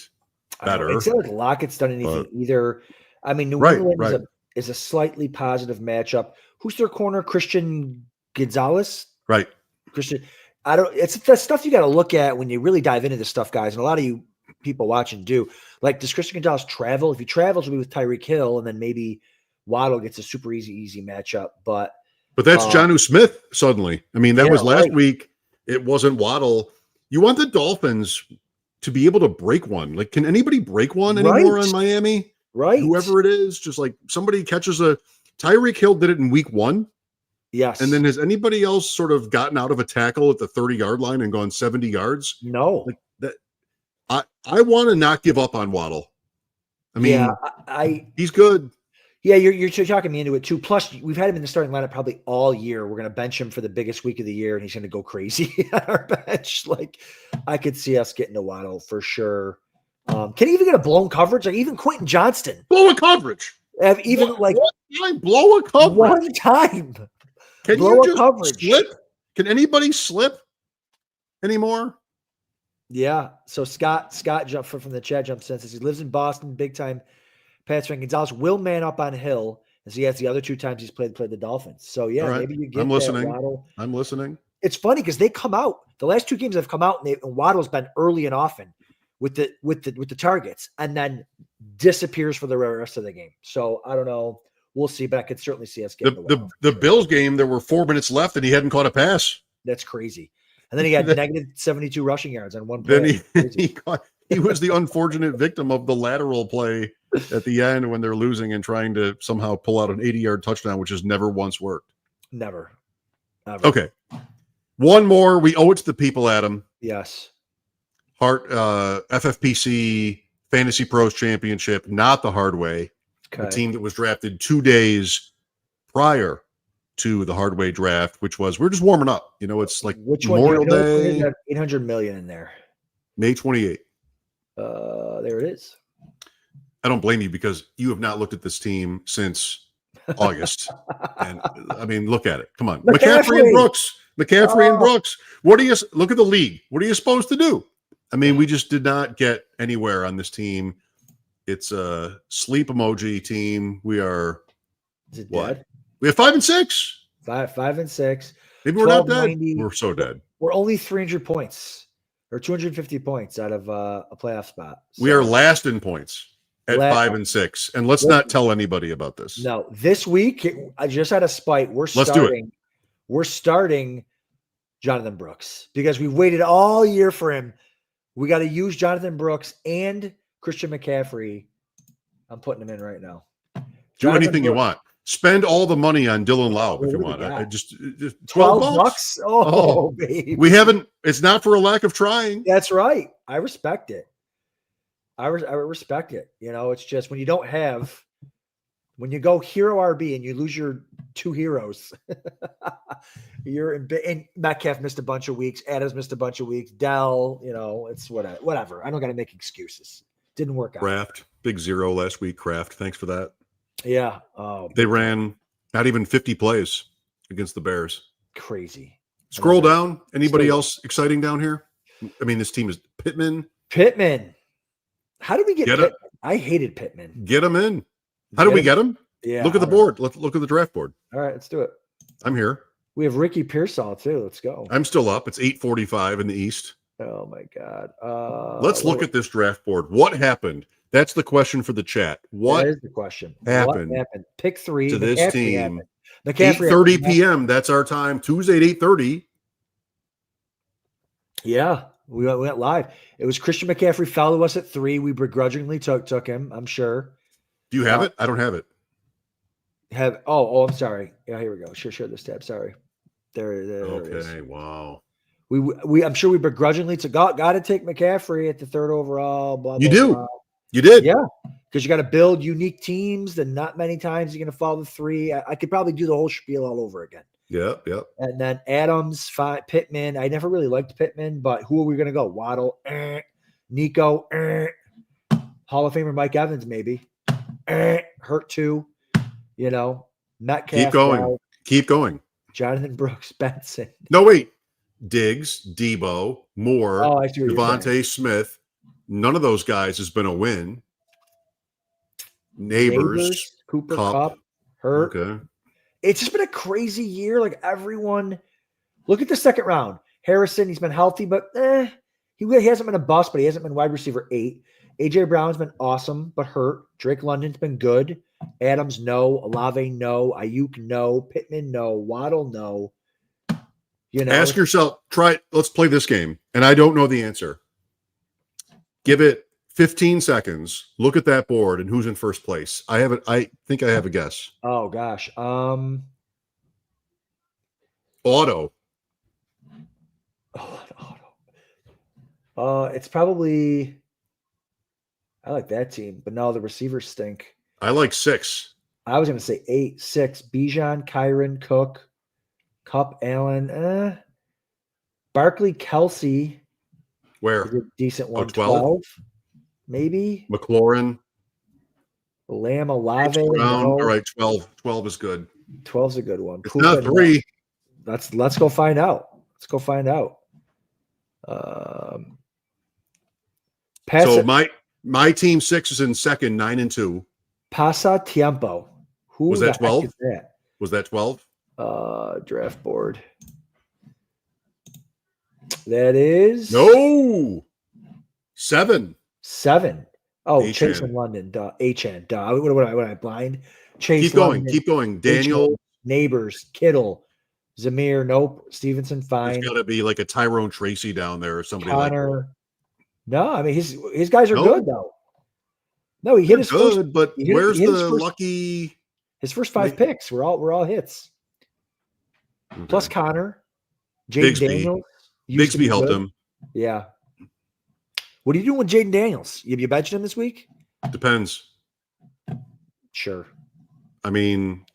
better. It's not like Lockett's done anything either. I mean, New England is a slightly positive matchup. Who's their corner? Christian Gonzalez? Right. Christian. It's the stuff you got to look at when you really dive into this stuff, guys. And a lot of you people watching do. Like, does Christian Gonzalez travel? If he travels, it'll be with Tyreek Hill, and then maybe Waddle gets a super easy matchup. But that's Jonnu Smith suddenly. I mean, that was last week. It wasn't Waddle. You want the Dolphins to be able to break one. Like, can anybody break one anymore on Miami? Right. Whoever it is, just like somebody catches Tyreek Hill did it in week 1. Yes. And then has anybody else sort of gotten out of a tackle at the 30-yard line and gone 70 yards? No. Like that. I want to not give up on Waddle. I mean, he's good. Yeah, you're talking me into it too. Plus, we've had him in the starting lineup probably all year. We're going to bench him for the biggest week of the year, and he's going to go crazy on our bench. Like, I could see us getting a Waddle for sure. Can he even get a blown coverage? Like, even Quentin Johnston. Blow a coverage. Have even One time, blow a coverage. one time. Can blow you a just coverage. slip? Can anybody slip anymore? Yeah. So Scott jumped from the chat jumps in, says he lives in Boston, big time. Pats fan Gonzalez will man up on Hill as he has the other 2 times he's played the Dolphins. So yeah, Right. maybe you get I'm listening. Waddle. I'm listening. It's funny because they come out. The last 2 games have come out, and Waddle's been early and often with the targets, and then disappears for the rest of the game. So I don't know. We'll see, but I could certainly see us getting the Bills game. There were 4 minutes left, and he hadn't caught a pass. That's crazy. And then he had negative 72 rushing yards on one play. Then he was the unfortunate victim of the lateral play at the end when they're losing and trying to somehow pull out an 80-yard touchdown, which has never once worked. Never. Ever. Okay. One more. We owe it to the people, Adam. Yes. Hart FFPC Fantasy Pros Championship, not the hard way. Okay. A team that was drafted 2 days prior to the hard way draft, which was we're just warming up. You know, it's like Which one? Memorial Day. 800 million in there. May 28th. There it is. I don't blame you because you have not looked at this team since August. And I mean, look at it. Come on. McCaffrey and Brooks. And Brooks. What do you look at the league? What are you supposed to do? I mean, we just did not get anywhere on this team. It's a sleep emoji team. We are dead? We have 5 and 6. 5 and 6. Maybe we're not dead. We're so dead. We're only 300 points or 250 points out of a playoff spot. So we are last in points at 5 and 6. And let's not tell anybody about this. No, this week I just had a spite. Let's do it. We're starting Jonathan Brooks because we waited all year for him. We got to use Jonathan Brooks and Christian McCaffrey. I'm putting him in right now. Do anything you want. Spend all the money on Dylan Laub if you want. Just $12. Oh, baby. We haven't. It's not for a lack of trying. That's right. I respect it. I respect it. You know, it's just when you don't have, when you go hero RB and you lose your 2 heroes, you're in. And Metcalf missed a bunch of weeks. Adams missed a bunch of weeks. Dell, you know, it's whatever. I don't got to make excuses. Didn't work out. Kraft, big 0 last week. Kraft, thanks for that. Yeah. They ran not even 50 plays against the Bears. Crazy. Scroll down. Anybody else exciting down here? I mean, this team is Pittman. How did we get Pittman? I hated Pittman. Get him in. How did we get him? Yeah. Look at the board. Let's look at the draft board. All right, let's do it. I'm here. We have Ricky Pearsall too. Let's go. I'm still up. It's 8:45 in the East. Oh my God. Let's look at this draft board. What happened? That's the question for the chat. What is the question? Happened? What happened? Pick 3 to this team. McCaffrey 8:30 p.m. That's our time. Tuesday at 8:30. Yeah, we went live. It was Christian McCaffrey fell to us at 3. We begrudgingly took him. I'm sure. Do you have it? I don't have it. I'm sorry. Yeah, here we go. Share this tab. Sorry. There it is. Okay. Wow. I'm sure we begrudgingly got to take McCaffrey at the 3rd overall. Blah, you blah, do. Blah. You did. Yeah. Because you got to build unique teams. Then not many times you're going to follow the 3. I could probably do the whole spiel all over again. Yep. And then Adams, Pittman. I never really liked Pittman, but who are we going to go? Waddle, Nico, Hall of Famer Mike Evans, maybe. Hurt too. You know, Metcalf. Keep going. Jonathan Brooks, Benson. No, wait. Diggs, Debo, Moore, Devontae Smith. None of those guys has been a win. Neighbors, Cooper Kupp, Hurt. Okay. It's just been a crazy year. Like everyone, look at the second round. Harrison, he's been healthy, but he hasn't been a bust, but he hasn't been wide receiver 8. AJ Brown's been awesome, but hurt. Drake London's been good. Adams, no. Olave, no. Ayuk, no. Pittman, no. Waddle, no. You know, ask yourself, let's play this game. And I don't know the answer. Give it 15 seconds. Look at that board and who's in first place. I think I have a guess. Oh gosh. Auto. It's probably, I like that team, but no, the receivers stink. I like 6. I was going to say 8, 6. Bijan, Kyron, Cook, Cup, Allen, Barkley, Kelsey. Where? Is a decent one. 12? 12, maybe. McLaurin. Lamb, Olave. Brown. No. All right, 12. 12 is good. 12 is a good one. It's Puka, not 3. Let's go find out. Let's go find out. So my team 6 is in second, 9-2. Pasa Tiempo. Who Was that 12? is that? Was that 12? Draft board. That is No. 7. 7. Oh, H-N. Chase in London. Duh. HN. Duh. What am I blind? Chase. Keep going. London, Keep going. Daniel. HN, Neighbors. Kittle. Zamir. Nope. Stevenson. Fine. There's got to be like a Tyrone Tracy down there or somebody Connor. like that. No, I mean his guys are No. good though. No, he hit his good, first. but he hit where's his the first- lucky? His first 5 picks were all hits. Okay. Plus Connor, Jaden Bigsby. Daniels. used to Bigsby be helped good. him. Yeah. What are you doing with Jaden Daniels? You benching him this week? Depends. Sure. I mean,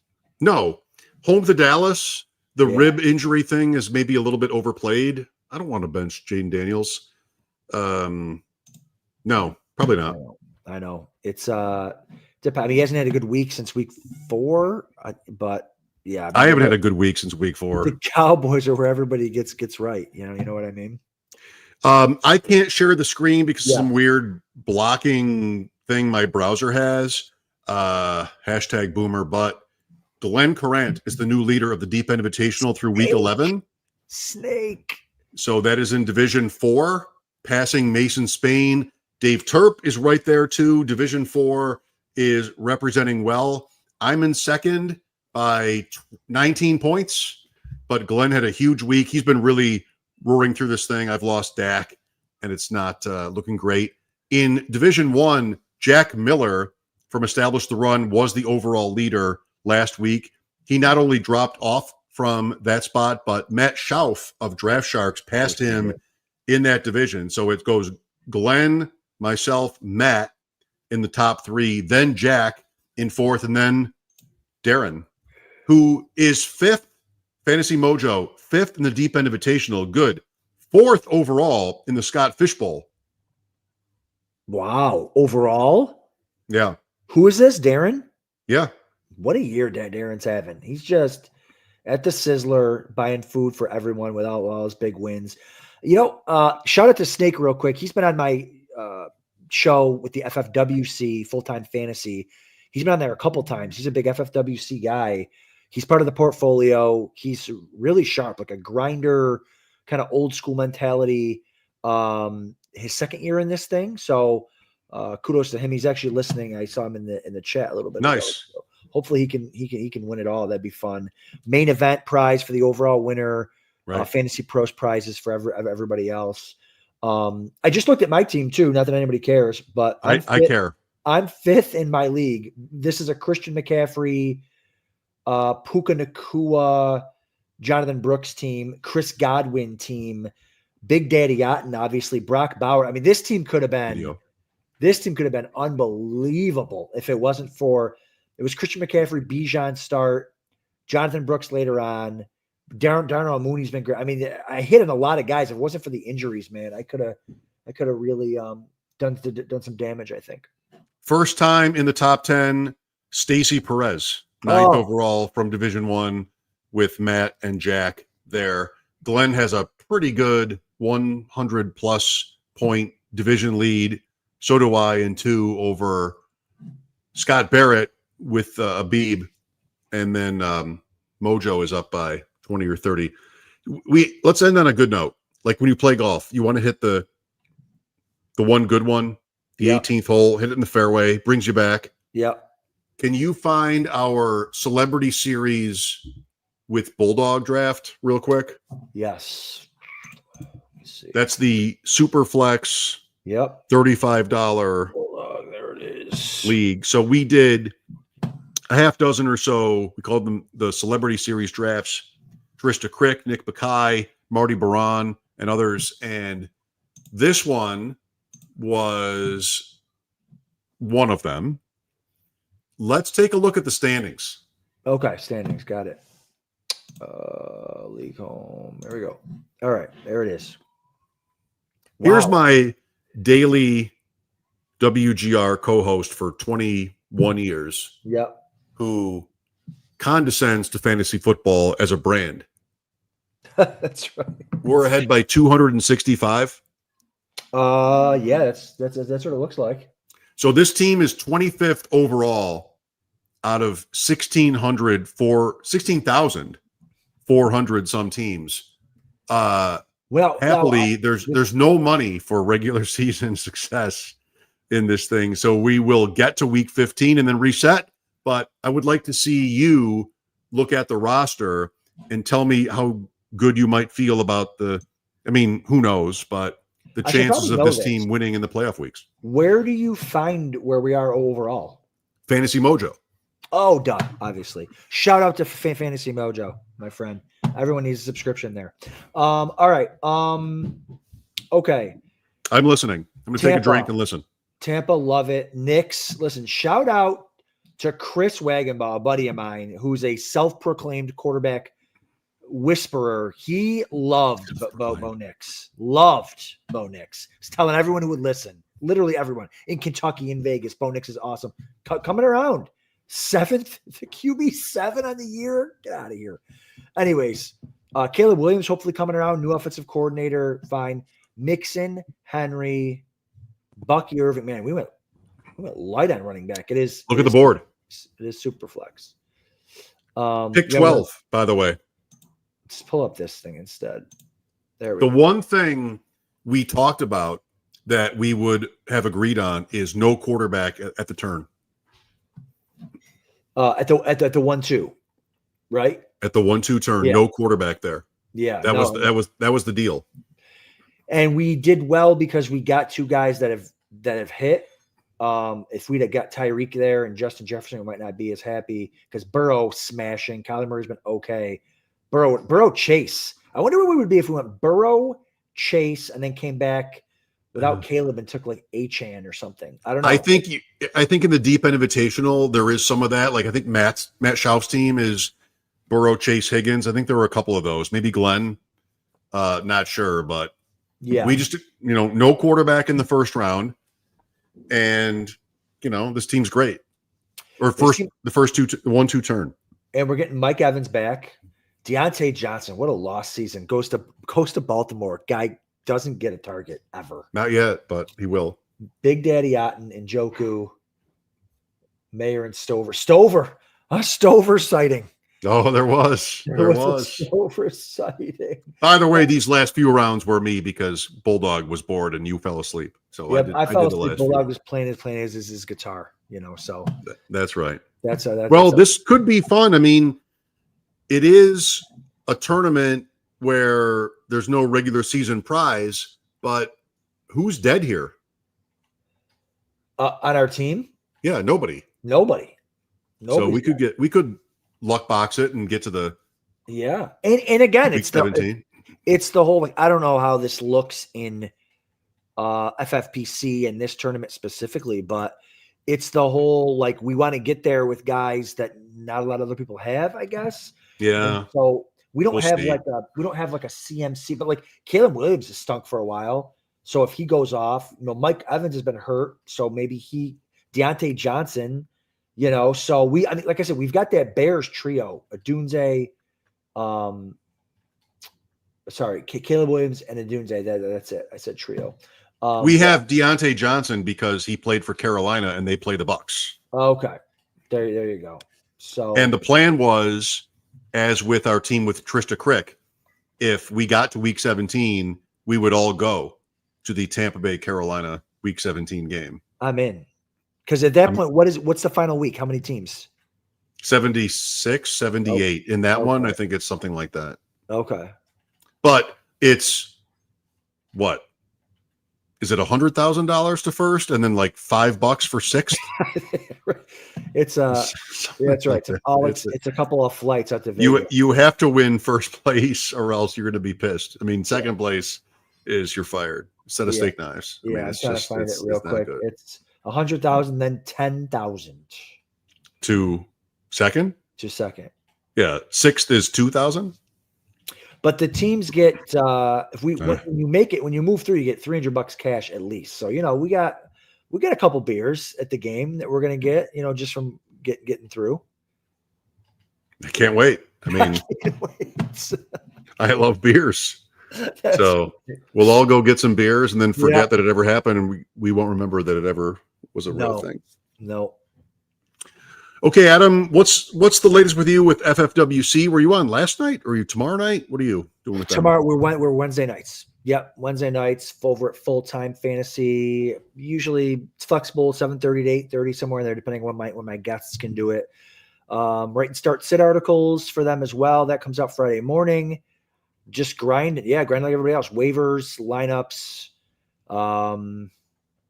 no. Home to Dallas, the Yeah. rib injury thing is maybe a little bit overplayed. I don't want to bench Jaden Daniels. No, probably not. I know. It's I mean, he hasn't had a good week since week 4, but yeah. I haven't had a good week since week 4. The Cowboys are where everybody gets right. You know what I mean? I can't share the screen because of Yeah. some weird blocking thing my browser has. Hashtag boomer, but Glenn Corrant is the new leader of the Deep Invitational through week 11. Snake. So that is in Division 4, passing Mason Spain. Dave Turp is right there too. Division 4 is representing well. I'm in second by 19 points, but Glenn had a huge week. He's been really roaring through this thing. I've lost Dak, and it's not looking great. In Division 1, Jack Miller from Establish the Run was the overall leader last week. He not only dropped off from that spot, but Matt Schauf of Draft Sharks passed him in that division. So it goes Glenn, myself, Matt in the top 3, then Jack in 4th, and then Darren, who is 5th, Fantasy Mojo, 5th in the Deep End Invitational, good. 4th overall in the Scott Fish Bowl. Wow. Overall? Yeah. Who is this? Darren? Yeah. What a year Darren's having. He's just at the Sizzler buying food for everyone without all his big wins. Shout out to Snake real quick. He's been on my show with the FFWC Full-Time Fantasy. He's been on there a couple times. He's a big FFWC guy. He's part of the portfolio. He's really sharp, like a grinder, kind of old school mentality. His second year in this thing. So kudos to him. He's actually listening. I saw him in the chat a little bit. Nice. ago. So hopefully he can win it all. That'd be fun. Main event prize for the overall winner. Right. Fantasy Pros prizes for everybody else. I just looked at my team too. Not that anybody cares, but I care. I'm 5th in my league. This is a Christian McCaffrey, Puka Nakua, Jonathan Brooks team, Chris Godwin team, Big Daddy Otten, obviously Brock Bauer. I mean, this team could have been unbelievable if it wasn't for it was Christian McCaffrey, Bijan start, Jonathan Brooks later on. Darnell Mooney's been great. I mean, I hit on a lot of guys. If it wasn't for the injuries, man, I could have really done some damage, I think. First time in the top 10, Stacy Perez, 9th overall from Division 1 with Matt and Jack there. Glenn has a pretty good 100-plus point division lead. So do I in 2 over Scott Barrett with Abib. And then Mojo is up by 20 or 30. Let's end on a good note. Like when you play golf, you want to hit the one good one, the 18th hole, hit it in the fairway, brings you back. Yep. Can you find our celebrity series with Bulldog draft real quick? Yes. Let's see. That's the SuperFlex Yep. $35 There it is. league. So we did a half dozen or so. We called them the celebrity series drafts. Trista Crick, Nick Bakay, Marty Baron, and others. And this one was one of them. let's take a look at the standings. Okay, standings, got it. League home. There we go. All right, there it is. Here's Wow. my daily WGR co-host for 21 years, Yep. who condescends to fantasy football as a brand. That's right. We're ahead by 265. Yeah, that's what it looks like. So this team is 25th overall out of 16,400 some teams. Well, Happily, there's no money for regular season success in this thing. So we will get to week 15 and then reset. But I would like to see you look at the roster and tell me how good you might feel about who knows, but the chances of this team winning in the playoff weeks. Where do you find where we are overall? Fantasy Mojo. Oh, done, obviously. Shout out to Fantasy Mojo, my friend. Everyone needs a subscription there. All right. Okay. I'm listening. I'm going to take a drink and listen. Tampa, love it. Knicks, listen, shout out to Chris Wagenbaugh, a buddy of mine, who's a self-proclaimed quarterback whisperer. He loved Bo Nix. Loved Bo Nix. He's telling everyone who would listen, literally everyone in Kentucky, in Vegas, Bo Nix is awesome. Coming around. 7th, the QB 7 on the year. Get out of here. Anyways, Caleb Williams hopefully coming around. New offensive coordinator. Fine. Mixon, Henry, Bucky Irving. Man, we went light on running back. Look at the board. It is Superflex. Pick 12, by the way. Let's pull up this thing instead. There we go. The one thing we talked about that we would have agreed on is no quarterback at the turn. At the 1-2, right? At the 1-2 turn, no quarterback there. Yeah, that was the deal. And we did well because we got two guys that have hit. If we'd have got Tyreek there and Justin Jefferson, we might not be as happy because Burrow smashing. Kyler Murray's been okay. Burrow Chase. I wonder where we would be if we went Burrow Chase and then came back without Caleb and took like Achane or something. I don't know. I think in the deep end invitational there is some of that. Like I think Matt Schauf's team is Burrow, Chase, Higgins. I think there were a couple of those. Maybe Glenn. Not sure, but yeah, we just no quarterback in the first round, and this team's great. Or the first 1-2 turn, and we're getting Mike Evans back. Deontay Johnson, what a lost season. Goes to Baltimore. Guy doesn't get a target ever. Not yet, but he will. Big Daddy Otten and Njoku, Mayer and Stover. A Stover sighting. Oh, there was. A Stover sighting. By the way, these last few rounds were me because Bulldog was bored and you fell asleep. So I fell asleep. Bulldog was playing his guitar. So that's right. This could be fun. I mean, it is a tournament where there's no regular season prize, but who's dead here? On our team? Yeah, nobody. So we could luck box it and get to the and again it's 17. It's the whole I don't know how this looks in FFPC and this tournament specifically, but it's the whole we want to get there with guys that not a lot of other people have, I guess. Yeah. And so we don't have a CMC, but Caleb Williams has stunk for a while. So if he goes off, Mike Evans has been hurt, so maybe Deontay Johnson, so like I said, we've got that Bears trio, Adunze, Caleb Williams and Adunze. That's it. I said trio. We have Deontay Johnson because he played for Carolina and they play the Bucks. Okay. There you go. So and the plan was, as with our team with Trista Crick, if we got to week 17, we would all go to the Tampa Bay Carolina week 17 game. I'm in. Because at that point, what's the final week? How many teams? 76, 78. In that one, I think it's something like that. Okay. But it's what? Is it $100,000 to first and then $5 for sixth? It's that's right. It's a couple of flights out to Vegas. You have to win first place or else you're going to be pissed. I mean, second place is you're fired. Set of steak knives. I'm trying to find it real quick. It's 100,000, then 10,000. to second. To second. Yeah, sixth is 2,000. But the teams get when you make it, when you move through, you get $300 cash at least. So we got a couple beers at the game that we're gonna get, just from getting through. I can't wait. I mean, I love beers. So we'll all go get some beers and then forget that it ever happened, and we won't remember that it ever was a real thing. No. Okay, Adam, what's the latest with you with FFWC? Were you on last night or are you tomorrow night? What are you doing with them? Tomorrow we're Wednesday nights. Yep, Wednesday nights over at Full Time Fantasy. Usually it's flexible, 7:30 to 8:30, somewhere in there, depending on when my guests can do it. Write and start sit articles for them as well. That comes out Friday morning. Just grind like everybody else. Waivers, lineups.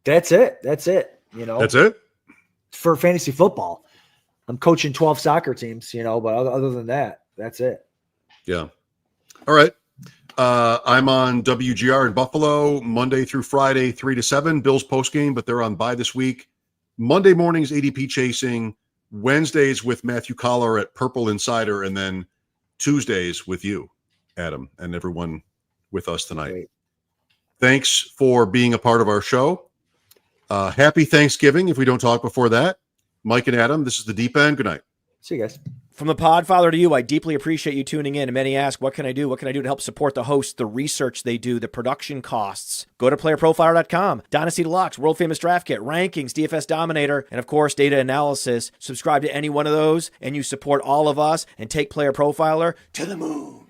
That's it. That's it. For fantasy football. I'm coaching 12 soccer teams, but other than that, that's it. Yeah. All right. I'm on WGR in Buffalo Monday through Friday, 3 to 7. Bills postgame, but they're on bye this week. Monday mornings, ADP chasing. Wednesdays with Matthew Collar at Purple Insider, and then Tuesdays with you, Adam, and everyone with us tonight. Great. Thanks for being a part of our show. Happy Thanksgiving if we don't talk before that. Mike and Adam, this is The Deep End. Good night. See you guys. From the Podfather to you, I deeply appreciate you tuning in. And many ask, what can I do? What can I do to help support the hosts, the research they do, the production costs? Go to PlayerProfiler.com, Dynasty Deluxe, World Famous Draft Kit, Rankings, DFS Dominator, and of course, Data Analysis. Subscribe to any one of those, and you support all of us and take Player Profiler to the moon.